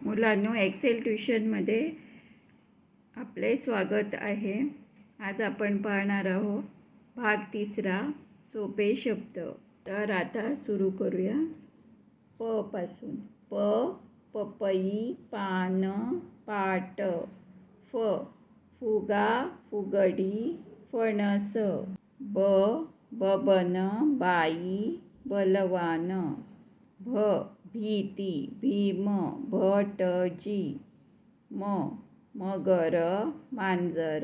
मुलांनो, एक्सेल ट्युशनमध्ये आपले स्वागत आहे. आज आपण पाहणार आहोत भाग 3 सोपे शब्द. तर आता सुरू करूया. प पासून. पपई, पान, पाट. फुगा, फुगडी, फणस. बबन, बाई, बलवान. भीती, भीम, भटजी. मगर, मांजर,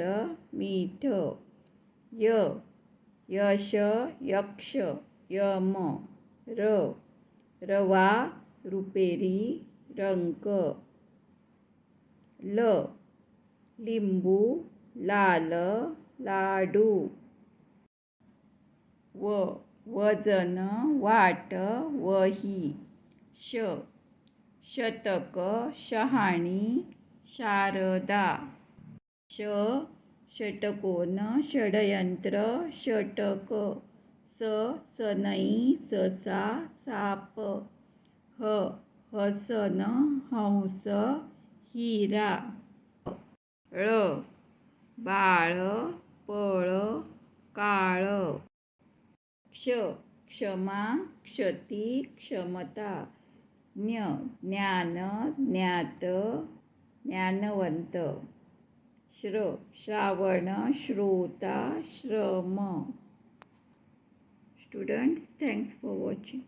मीठ. यश, यक्ष, यम. रवा, रुपेरी, रंक. लिंबू, लाल, लाडू. वजन, वाट, वही. शतक, शहाणी, शारदा. षटकोन, षडयंत्र, षटक. सनई, ससा, साप. हसन, हंस, हिरा. बाळ, पळ, काळ. क्षमा, क्षती, क्षमता. ज्ञान, ज्ञात, ज्ञानवंत. श्रावण, श्रोता, श्रम. Students, thanks for watching.